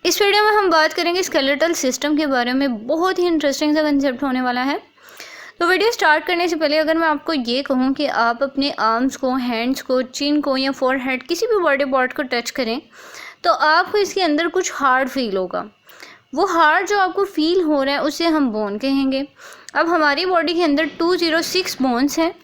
इस वीडियो में हम बात करेंगे स्केलेटल सिस्टम के बारे में। बहुत ही इंटरेस्टिंग सा कंसेप्ट होने वाला है। तो वीडियो स्टार्ट करने से पहले अगर मैं आपको ये कहूँ कि आप अपने आर्म्स को, हैंड्स को, चिन को या फोरहेड किसी भी बॉडी पार्ट को टच करें तो आपको इसके अंदर कुछ हार्ड फील होगा। वो हार्ड जो आपको फील हो रहा है उसे हम बोन कहेंगे। अब हमारी बॉडी के अंदर 206 बोन्स हैं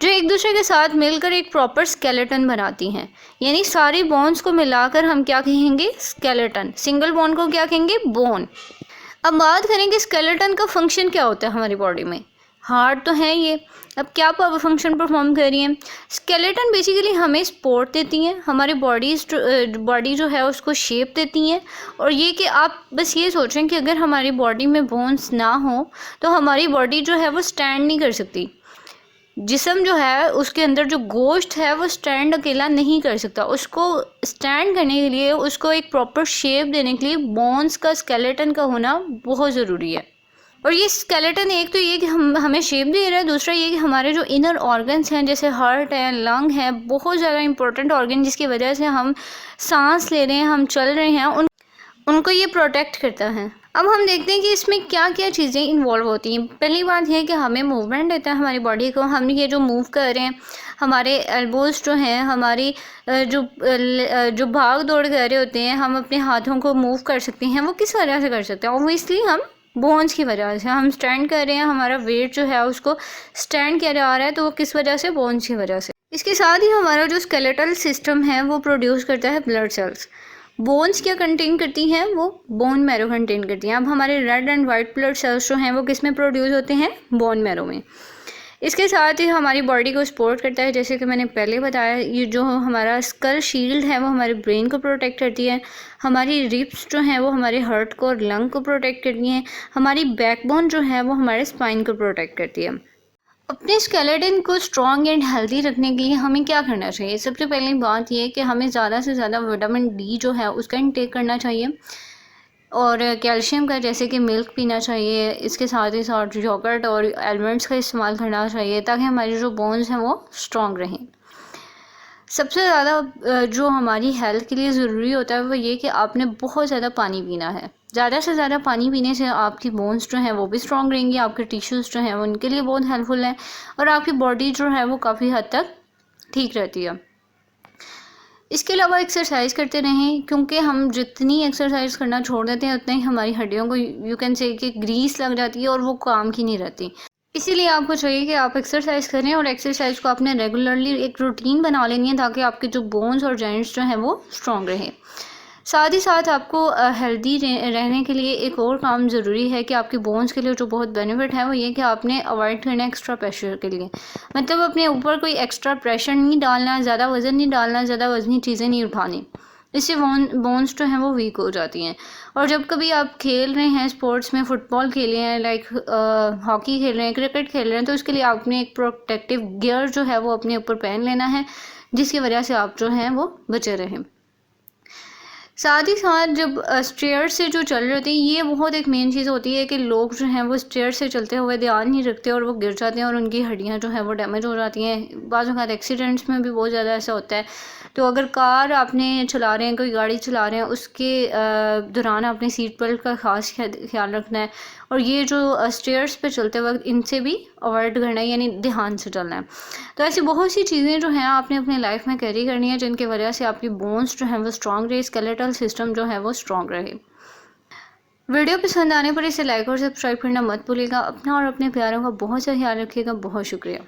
जो एक दूसरे के साथ मिलकर एक प्रॉपर स्केलेटन बनाती हैं। यानी सारी बोन्स को मिलाकर हम क्या कहेंगे? स्केलेटन। सिंगल बोन को क्या कहेंगे? बोन। अब बात करें कि स्केलेटन का फंक्शन क्या होता है हमारी बॉडी में। हार्ट तो है ये, अब क्या फंक्शन परफॉर्म कर रही है? स्केलेटन बेसिकली हमें सपोर्ट देती हैं, हमारी बॉडी जो है उसको शेप देती हैं। और ये कि आप बस ये सोचें कि अगर हमारी बॉडी में बोन्स ना हो तो हमारी बॉडी जो है वो स्टैंड नहीं कर सकती। जिस्म जो है उसके अंदर जो गोश्त है वो स्टैंड अकेला नहीं कर सकता। उसको स्टैंड करने के लिए, उसको एक प्रॉपर शेप देने के लिए बोन्स का, स्केलेटन का होना बहुत ज़रूरी है। और ये स्केलेटन एक तो ये कि हमें शेप दे रहा है, दूसरा ये कि हमारे जो इनर ऑर्गन्स हैं जैसे हार्ट है, लंग है, बहुत ज़्यादा इंपॉर्टेंट ऑर्गन जिसकी वजह से हम सांस ले रहे हैं, हम चल रहे हैं, उनको ये प्रोटेक्ट करता है। अब हम देखते हैं कि इसमें क्या क्या चीज़ें इन्वॉल्व होती हैं। पहली बात यह है कि हमें मूवमेंट देता है हमारी बॉडी को। हम ये जो मूव कर रहे हैं, हमारे एल्बोज जो हैं, हमारी जो भाग दौड़ कर रहे होते हैं, हम अपने हाथों को मूव कर सकते हैं। वो किस वजह से कर सकते हैं? ऑब्वियसली हम बोन्स की वजह से। हम स्टैंड कर रहे हैं, हमारा वेट जो है उसको स्टैंड किया जा रहा है, तो वो किस वजह से? बोन्स की वजह से। इसके साथ ही हमारा जो स्केलेटल सिस्टम है वो प्रोड्यूस करता है ब्लड सेल्स। बोन्स क्या कंटेन करती हैं? वो बोन मैरो कंटेन करती हैं। अब हमारे red and white blood cells जो हैं वो किस में प्रोड्यूस होते हैं? बोन मैरो में। इसके साथ ही हमारी बॉडी को सपोर्ट करता है, जैसे कि मैंने पहले बताया। ये जो हमारा स्कल शील्ड है वो हमारे ब्रेन को प्रोटेक्ट करती है। हमारी रिब्स जो हैं वो हमारे हार्ट को और लंग को प्रोटेक्ट करती हैं। हमारी बैकबोन जो है वो हमारे स्पाइन को प्रोटेक्ट करती है। अपने स्केलेटन को स्ट्रॉन्ग एंड हेल्दी रखने के लिए हमें क्या करना चाहिए? सबसे पहली बात ये कि हमें ज़्यादा से ज़्यादा विटामिन डी जो है उसका इंटेक करना चाहिए, और कैल्शियम का, जैसे कि मिल्क पीना चाहिए। इसके साथ ही साथ योगर्ट और आलमंड्स का इस्तेमाल करना चाहिए ताकि हमारी जो बोन्स हैं वो स्ट्रॉन्ग रहें। सबसे ज़्यादा जो हमारी हेल्थ के लिए ज़रूरी होता है वो ये कि आपने बहुत ज़्यादा पानी पीना है। ज़्यादा से ज़्यादा पानी पीने से आपकी बोन्स जो हैं वो भी स्ट्रॉन्ग रहेंगी, आपके टिश्यूज़ जो हैं वो उनके लिए बहुत हेल्पफुल है, और आपकी बॉडी जो है वो काफ़ी हद तक ठीक रहती है। इसके अलावा एक्सरसाइज करते रहें, क्योंकि हम जितनी एक्सरसाइज करना छोड़ देते हैं उतना ही हमारी हड्डियों को यू कैन से कि ग्रीस लग जाती है और वो काम की नहीं रहती। इसीलिए आपको चाहिए कि आप एक्सरसाइज करें, और एक्सरसाइज को आपने रेगुलरली एक रूटीन बना लेनी है ताकि आपके जो बोन्स और जॉइंट्स जो हैं वो स्ट्रॉन्ग रहें। साथ ही साथ आपको हेल्दी रहने के लिए एक और काम ज़रूरी है कि आपके बोन्स के लिए जो बहुत बेनिफिट है वो ये कि आपने अवॉइड करना है एक्स्ट्रा प्रेशर के लिए। मतलब अपने ऊपर कोई एक्स्ट्रा प्रेशर नहीं डालना, ज़्यादा वज़न नहीं डालना, ज़्यादा वज़नी चीज़ें नहीं उठानी। इससे बोन्स जो हैं वो वीक हो जाती हैं। और जब कभी आप खेल रहे हैं स्पोर्ट्स में, फुटबॉल खेले हैं, लाइक हॉकी खेल रहे हैं, क्रिकेट खेल रहे हैं, तो उसके लिए आपने एक प्रोटेक्टिव गियर जो है वो अपने ऊपर पहन लेना है, जिसकी वजह से आप जो हैं वो बचे रहें। साथ ही साथ जब स्टेयर से जो चल रहे होते हैं, ये बहुत एक मेन चीज़ होती है कि लोग जो हैं वो स्टेयर से चलते हुए ध्यान नहीं रखते और वो गिर जाते हैं और उनकी हड्डियां जो हैं वो डैमेज हो जाती हैं। बाज़ औक़ात एक्सीडेंट्स में भी बहुत ज़्यादा ऐसा होता है। तो अगर कार आपने चला रहे हैं, कोई गाड़ी चला रहे हैं, उसके दौरान आपने सीट बेल्ट का ख़ास ख्याल रखना है, और ये जो स्टेयर्स पे चलते वक्त इनसे भी अवॉइड करना है, यानी ध्यान से चलना है। तो ऐसी बहुत सी चीज़ें जो हैं आपने अपने लाइफ में कैरी करनी है जिनकी वजह से आपकी बोन्स जो हैं वो स्ट्रॉन्ग रहे, स्केलेटल सिस्टम जो है वो स्ट्रॉन्ग रहे। वीडियो पसंद आने पर इसे लाइक और सब्सक्राइब करना मत भूलिएगा। अपना और अपने प्यारों का बहुत सा ख्याल रखिएगा। बहुत शुक्रिया।